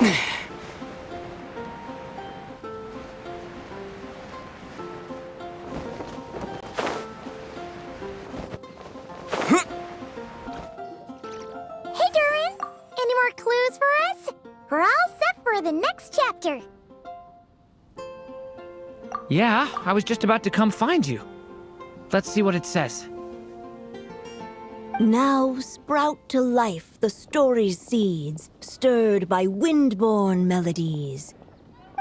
Durin! Any more clues for us? We're all set for the next chapter. Yeah, I was just about to come find you. Let's see what it says. Now sprout to life the story's seeds, stirred by wind-born melodies.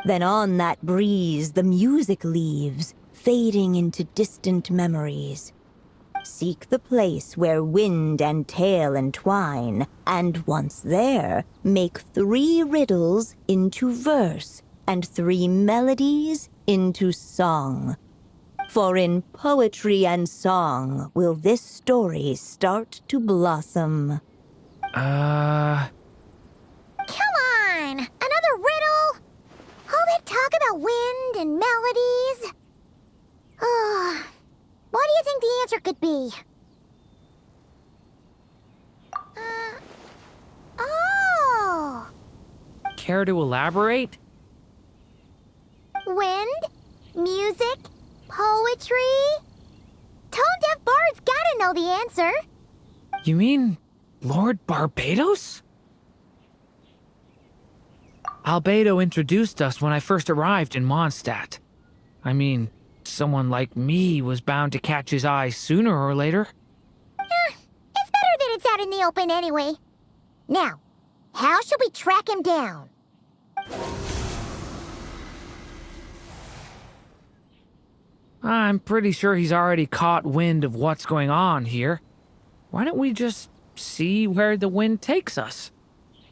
Then on that breeze the music leaves, fading into distant memories. Seek the place where wind and tale entwine, and once there, make 3 riddles into verse, and 3 melodies into song. For in poetry and song will this story start to blossom. Come on! Another riddle? All that talk about wind and melodies? What do you think the answer could be? Oh! Care to elaborate? Wind? Music? Poetry? Tone-deaf bards gotta know the answer. You mean Lord Barbados? Albedo introduced us when I first arrived in Mondstadt. I mean, someone like me was bound to catch his eye sooner or later. It's better that it's out in the open anyway. Now, how should we track him down? I'm pretty sure he's already caught wind of what's going on here. Why don't we just see where the wind takes us?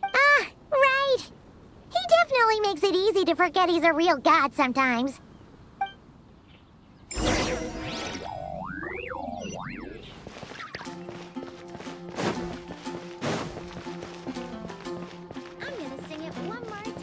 Right. He definitely makes it easy to forget he's a real god sometimes. I'm gonna sing it one more time.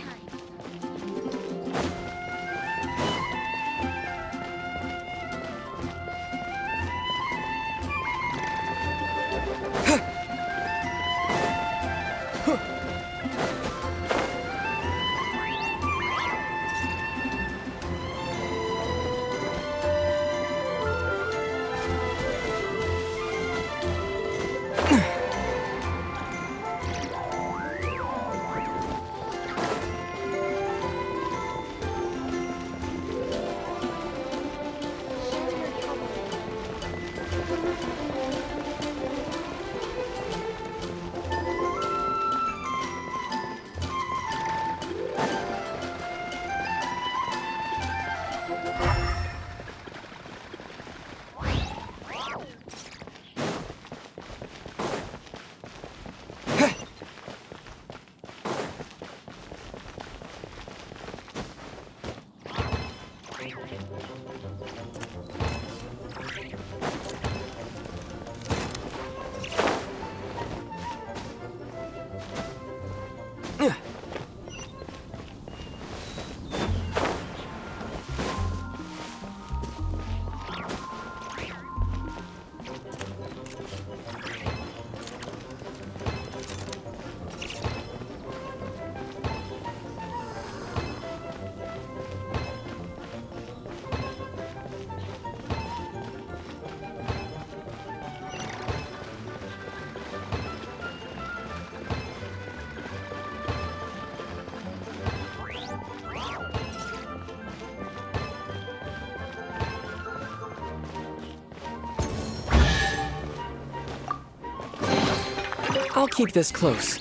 I'll keep this close.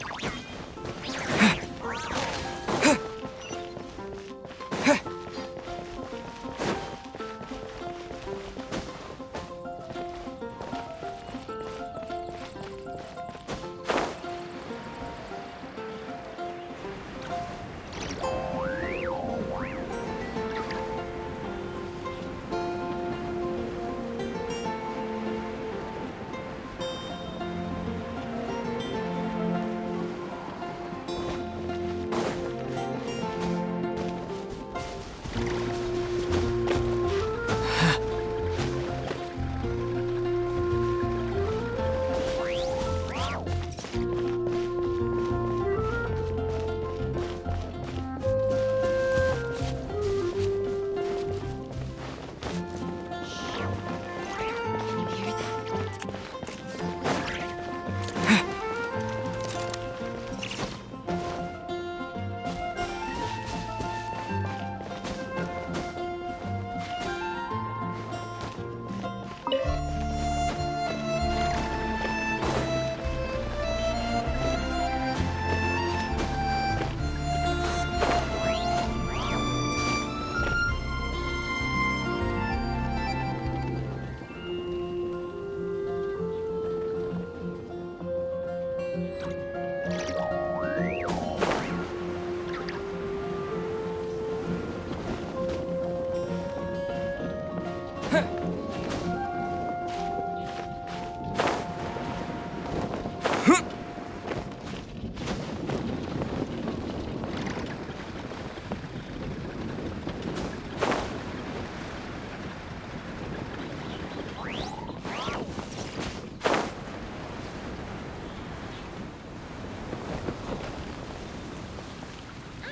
I'm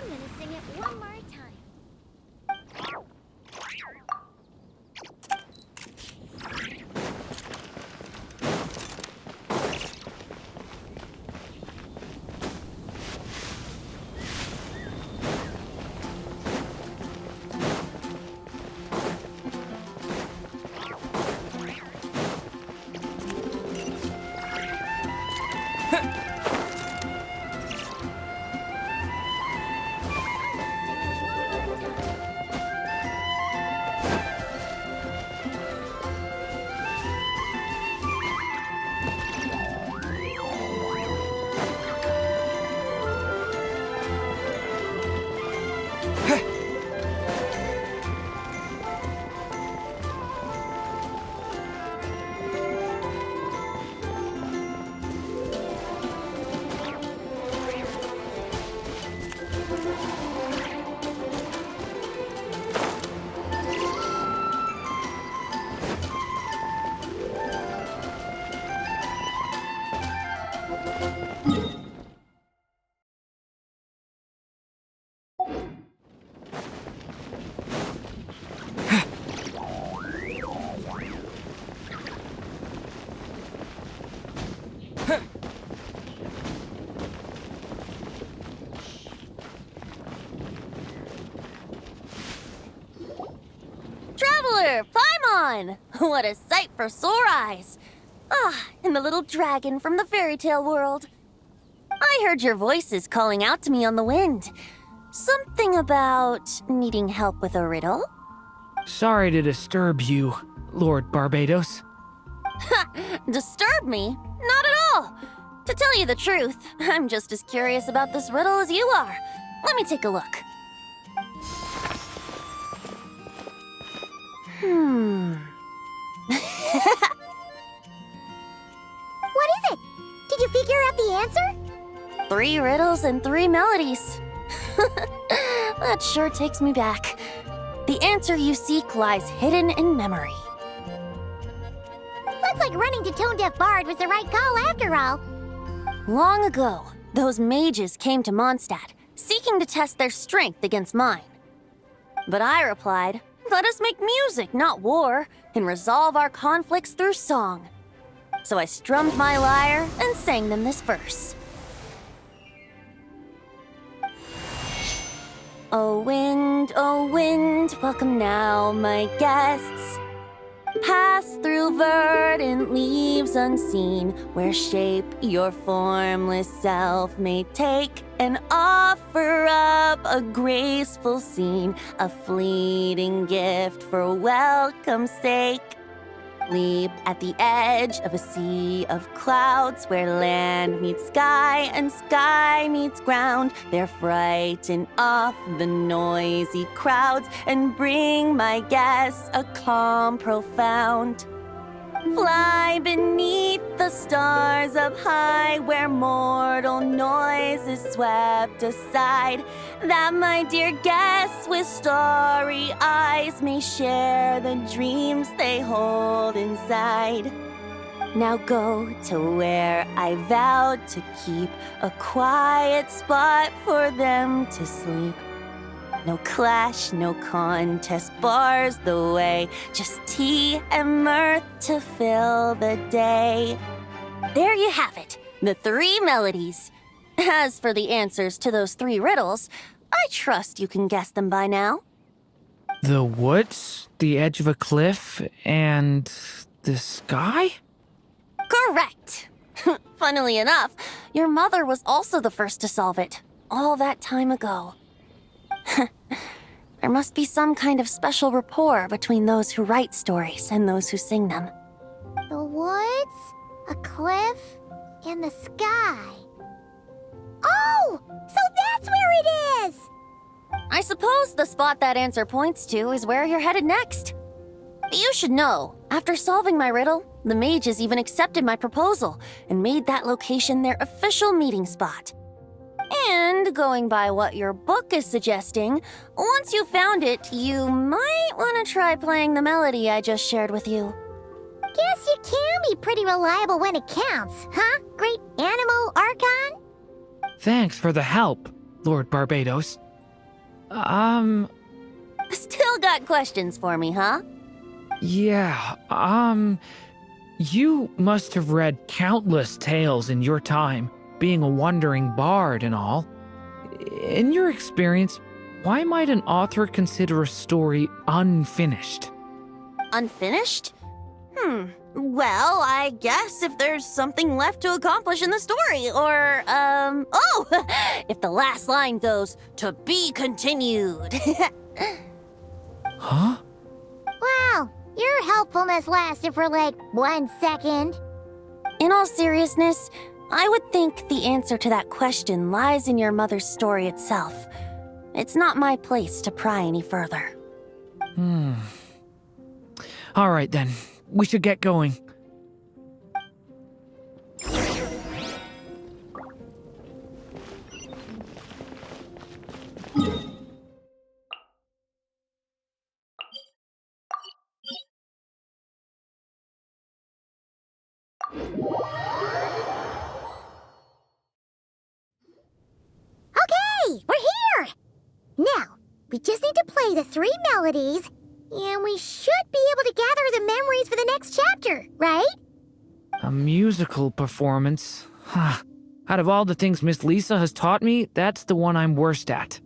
gonna sing it one more time. Traveler, Paimon! What a sight for sore eyes! Ah, and the little dragon from the fairy tale world. I heard your voices calling out to me on the wind. Something about needing help with a riddle? Sorry to disturb you, Lord Barbados. Disturb me? Not at all! To tell you the truth, I'm just as curious about this riddle as you are. Let me take a look. What is it? Did you figure out the answer? 3 riddles and 3 melodies. That sure takes me back. The answer you seek lies hidden in memory. Looks like running to Tone Deaf Bard was the right call after all. Long ago, those mages came to Mondstadt, seeking to test their strength against mine. But I replied, let us make music, not war, and resolve our conflicts through song. So I strummed my lyre and sang them this verse. O wind, welcome now, my guests. Pass through verdant leaves unseen, where shape your formless self may take, and offer up a graceful scene, a fleeting gift for welcome's sake. Leap at the edge of a sea of clouds, where land meets sky and sky meets ground. There frighten off the noisy crowds and bring my guests a calm profound. Fly beneath the stars up high, where mortal noise is swept aside, that my dear guests with starry eyes may share the dreams they hold inside. Now go to where I vowed to keep a quiet spot for them to sleep. No clash, no contest bars the way, just tea and mirth to fill the day. There you have it, the 3 melodies. As for the answers to those 3 riddles, I trust you can guess them by now. The woods, the edge of a cliff, and the sky? Correct! Funnily enough, your mother was also the first to solve it, all that time ago. There must be some kind of special rapport between those who write stories and those who sing them. The woods? A cliff? in the sky. Oh! So that's where it is! I suppose the spot that answer points to is where you're headed next. You should know, after solving my riddle, the mages even accepted my proposal and made that location their official meeting spot. And going by what your book is suggesting, once you found it, you might want to try playing the melody I just shared with you. Guess you can be pretty reliable when it counts, huh? Great Animal Archon? Thanks for the help, Lord Barbados. Still got questions for me, huh? Yeah, you must have read countless tales in your time, being a wandering bard and all. In your experience, why might an author consider a story unfinished? Unfinished? Well, I guess if there's something left to accomplish in the story, or, if the last line goes, "To be continued." Huh? Wow, your helpfulness lasted for like 1 second. In all seriousness, I would think the answer to that question lies in your mother's story itself. It's not my place to pry any further. All right then, we should get going. Okay, we're here! Now, we just need to play the 3 melodies, and we should be able to gather the memories for the next chapter, right? A musical performance? Huh. Out of all the things Miss Lisa has taught me, that's the one I'm worst at.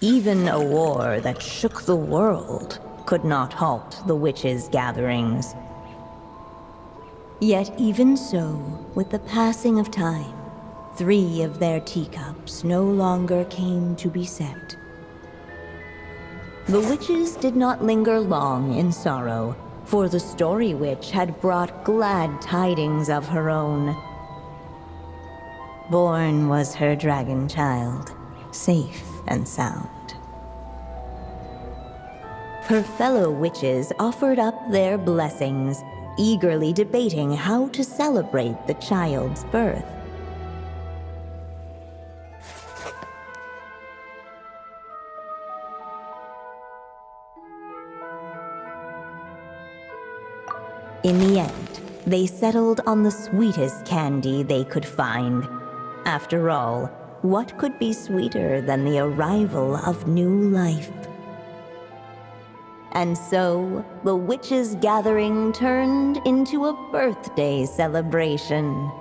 Even a war that shook the world could not halt the witches' gatherings. Yet even so, with the passing of time, 3 of their teacups no longer came to be set. The witches did not linger long in sorrow, for the Story Witch had brought glad tidings of her own. Born was her dragon child, safe and sound. Her fellow witches offered up their blessings, eagerly debating how to celebrate the child's birth. In the end, they settled on the sweetest candy they could find. After all, what could be sweeter than the arrival of new life? And so, the witches' gathering turned into a birthday celebration.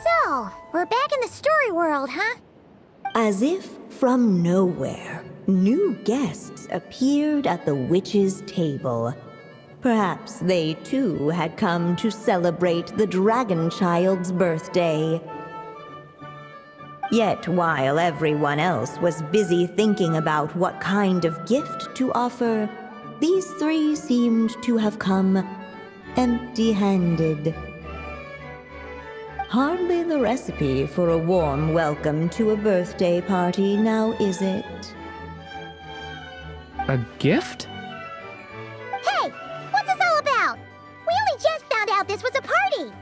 So, we're back in the story world, huh? As if from nowhere, new guests appeared at the witches' table. Perhaps they too had come to celebrate the dragon child's birthday. Yet while everyone else was busy thinking about what kind of gift to offer, these 3 seemed to have come empty-handed. Hardly the recipe for a warm welcome to a birthday party, now is it? A gift? Hey, what's this all about? We only just found out this was a party.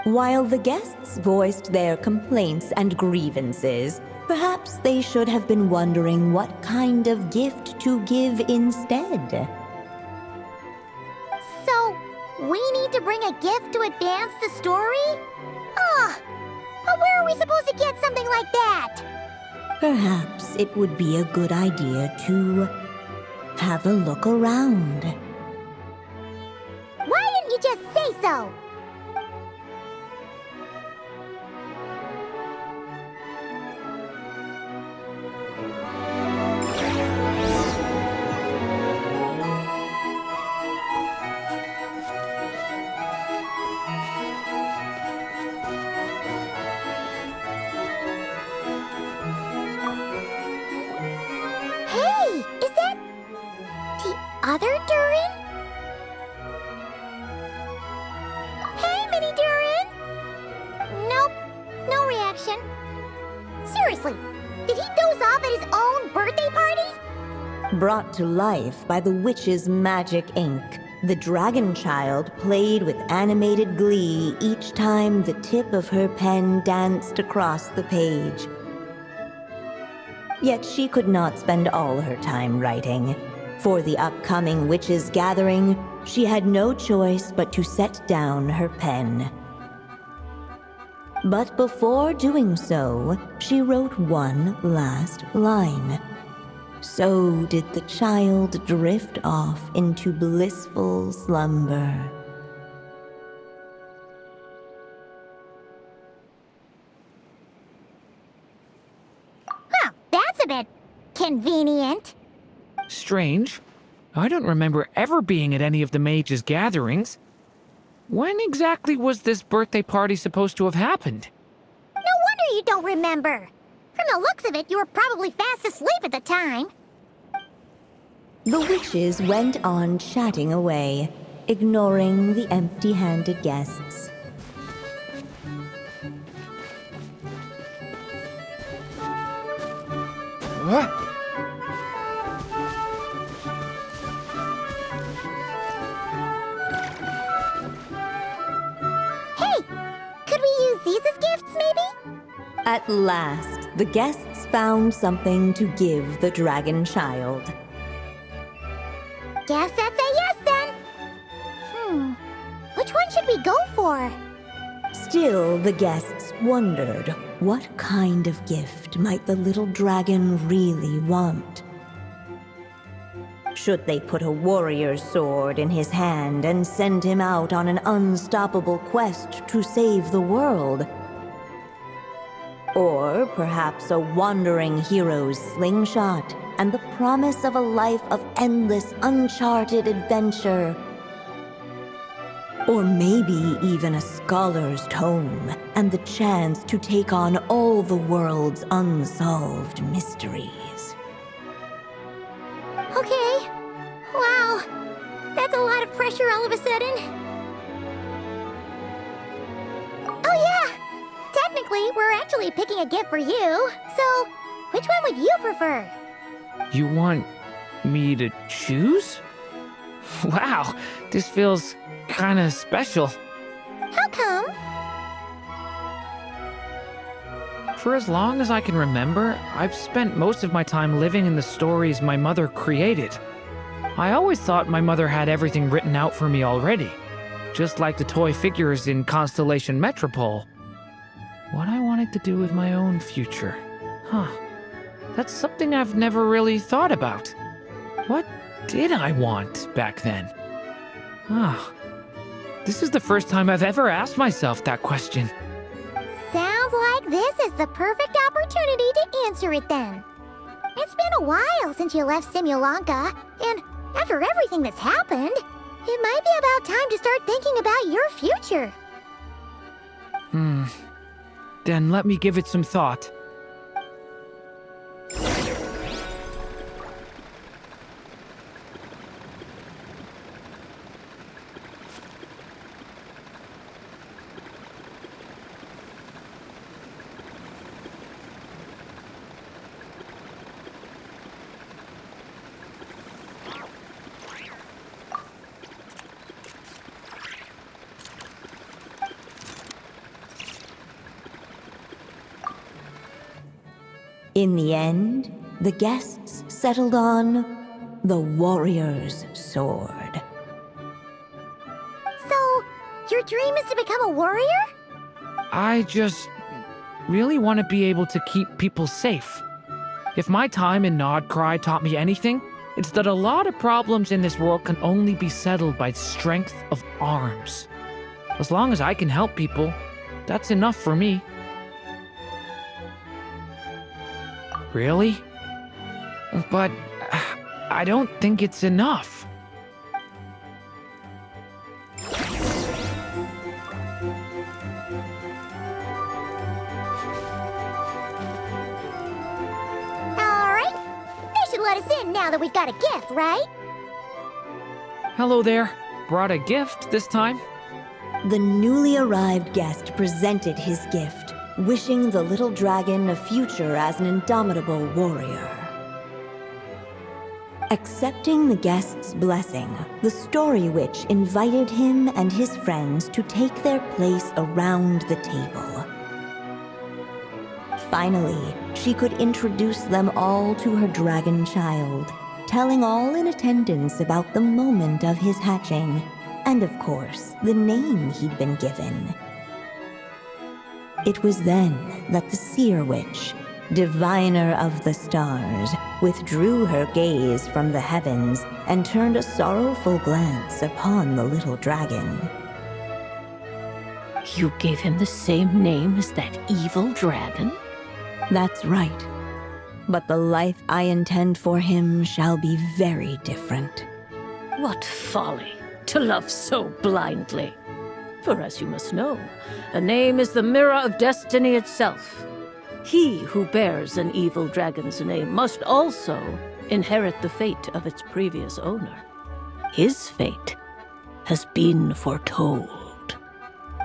While the guests voiced their complaints and grievances, perhaps they should have been wondering what kind of gift to give instead. So, we need to bring a gift to advance the story? Ugh, but where are we supposed to get something like that? Perhaps it would be a good idea to have a look around. Why didn't you just say so? Hey, is that the other Durin? Hey, Mini Durin! Nope, no reaction. Seriously, did he doze off at his own birthday party? Brought to life by the witch's magic ink, the dragon child played with animated glee each time the tip of her pen danced across the page. Yet she could not spend all her time writing. For the upcoming witches' gathering, she had no choice but to set down her pen. But before doing so, she wrote one last line. So did the child drift off into blissful slumber. Huh, that's a bit convenient. Strange. I don't remember ever being at any of the mages' gatherings. When exactly was this birthday party supposed to have happened? No wonder you don't remember. From the looks of it, you were probably fast asleep at the time. The witches went on chatting away, ignoring the empty-handed guests. Hey, could we use these as gifts, maybe? At last, the guests found something to give the dragon child. Guess that's a yes then. Which one should we go for? Still, the guests wondered, what kind of gift might the little dragon really want? Should they put a warrior's sword in his hand and send him out on an unstoppable quest to save the world? Or perhaps a wandering hero's slingshot and the promise of a life of endless, uncharted adventure? Or maybe even a scholar's tome and the chance to take on all the world's unsolved mysteries. Okay. Wow. That's a lot of pressure all of a sudden. Oh yeah. Technically, we're actually picking a gift for you. So, which one would you prefer? You want me to choose? Wow, this feels kinda special. How come? For as long as I can remember, I've spent most of my time living in the stories my mother created. I always thought my mother had everything written out for me already, just like the toy figures in Constellation Metropole. What I wanted to do with my own future. That's something I've never really thought about. What did I want back then? This is the first time I've ever asked myself that question. Sounds like this is the perfect opportunity to answer it then. It's been a while since you left Simulanka, and after everything that's happened, it might be about time to start thinking about your future. Then let me give it some thought. In the end, the guests settled on the warrior's sword. So, your dream is to become a warrior? I just really want to be able to keep people safe. If my time in Nodcry taught me anything, it's that a lot of problems in this world can only be settled by strength of arms. As long as I can help people, that's enough for me. Really? But I don't think it's enough. Alright. They should let us in now that we've got a gift, right? Hello there. Brought a gift this time? The newly arrived guest presented his gift, wishing the little dragon a future as an indomitable warrior. Accepting the guest's blessing, the Story Witch invited him and his friends to take their place around the table. Finally, she could introduce them all to her dragon child, telling all in attendance about the moment of his hatching, and of course, the name he'd been given. It was then that the Seer Witch, diviner of the stars, withdrew her gaze from the heavens and turned a sorrowful glance upon the little dragon. You gave him the same name as that evil dragon? That's right. But the life I intend for him shall be very different. What folly to love so blindly. For as you must know, a name is the mirror of destiny itself. He who bears an evil dragon's name must also inherit the fate of its previous owner. His fate has been foretold.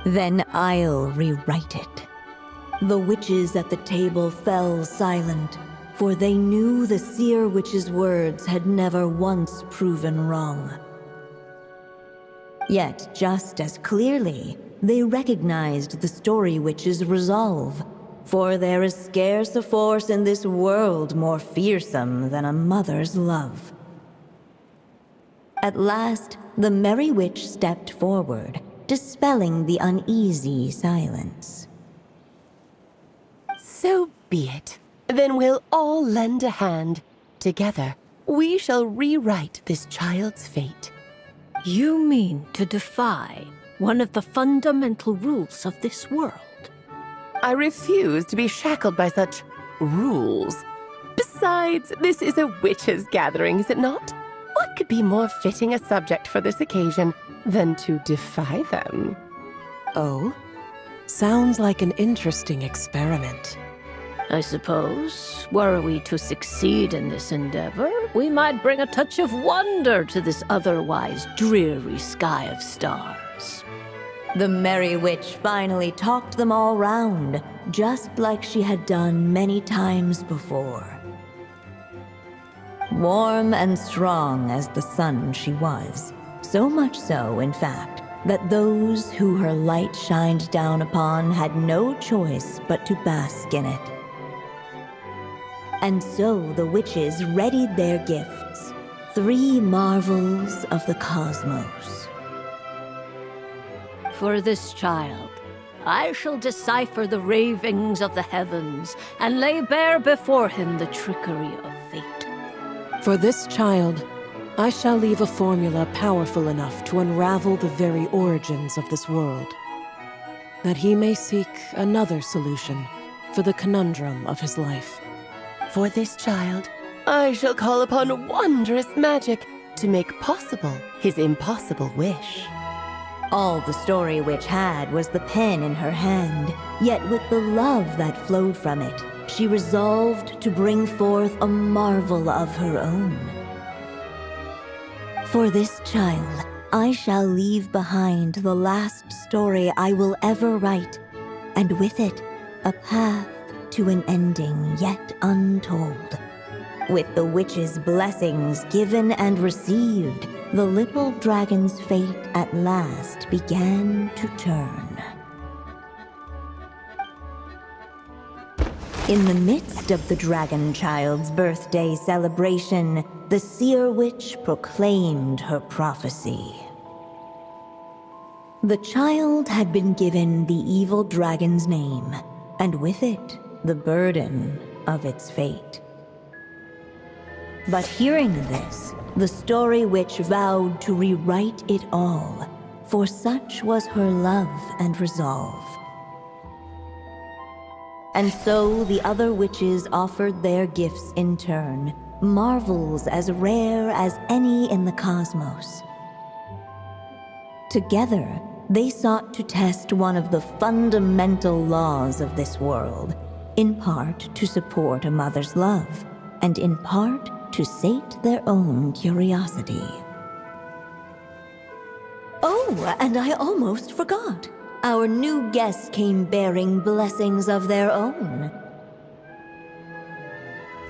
Then I'll rewrite it. The witches at the table fell silent, for they knew the Seer Witch's words had never once proven wrong. Yet, just as clearly, they recognized the Story Witch's resolve, for there is scarce a force in this world more fearsome than a mother's love. At last, the Merry Witch stepped forward, dispelling the uneasy silence. So be it. Then we'll all lend a hand. Together, we shall rewrite this child's fate. You mean to defy one of the fundamental rules of this world? I refuse to be shackled by such rules. Besides, this is a witches' gathering, is it not? What could be more fitting a subject for this occasion than to defy them? Oh? Sounds like an interesting experiment. I suppose, were we to succeed in this endeavor, we might bring a touch of wonder to this otherwise dreary sky of stars. The Merry Witch finally talked them all round, just like she had done many times before. Warm and strong as the sun she was, so much so, in fact, that those who her light shined down upon had no choice but to bask in it. And so the witches readied their gifts, 3 marvels of the cosmos. For this child, I shall decipher the ravings of the heavens and lay bare before him the trickery of fate. For this child, I shall leave a formula powerful enough to unravel the very origins of this world, that he may seek another solution for the conundrum of his life. For this child, I shall call upon wondrous magic to make possible his impossible wish. All the Story Witch had was the pen in her hand, yet with the love that flowed from it, she resolved to bring forth a marvel of her own. For this child, I shall leave behind the last story I will ever write, and with it, a path to an ending yet untold. With the witch's blessings given and received, the little dragon's fate at last began to turn. In the midst of the dragon child's birthday celebration, the seer witch proclaimed her prophecy. The child had been given the evil dragon's name, and with it, the burden of its fate. But hearing this, the story witch vowed to rewrite it all, for such was her love and resolve. And so the other witches offered their gifts in turn, marvels as rare as any in the cosmos. Together, they sought to test one of the fundamental laws of this world, in part to support a mother's love, and in part to sate their own curiosity. Oh, and I almost forgot. Our new guests came bearing blessings of their own.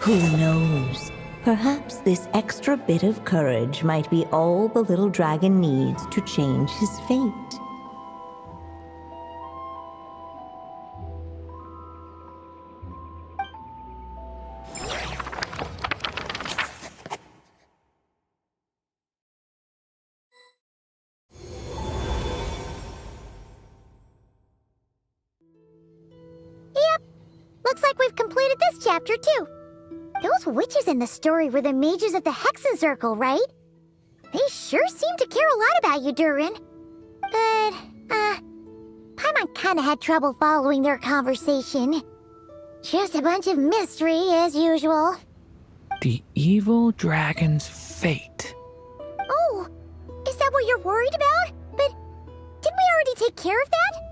Who knows? Perhaps this extra bit of courage might be all the little dragon needs to change his fate. Looks like we've completed this chapter, too. Those witches in the story were the mages of the Hexen Circle, right? They sure seem to care a lot about you, Durin. But, Paimon kinda had trouble following their conversation. Just a bunch of mystery, as usual. The evil dragon's fate. Oh, is that what you're worried about? But didn't we already take care of that?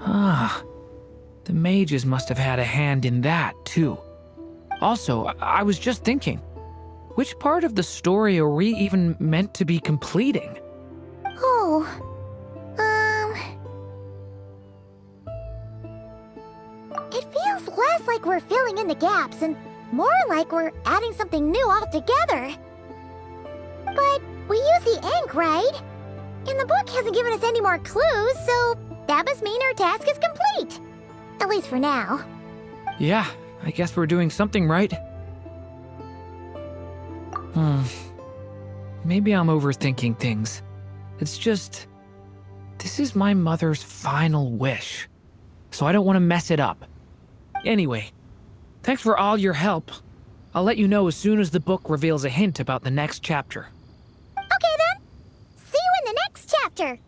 Ah, the mages must have had a hand in that, too. Also, I was just thinking, which part of the story are we even meant to be completing? Oh, it feels less like we're filling in the gaps and more like we're adding something new altogether. But we use the ink, right? And the book hasn't given us any more clues, so that must mean our task is complete. At least for now. Yeah, I guess we're doing something right. Maybe I'm overthinking things. It's just, this is my mother's final wish, so I don't want to mess it up. Anyway, thanks for all your help. I'll let you know as soon as the book reveals a hint about the next chapter. Okay then. See you in the next chapter.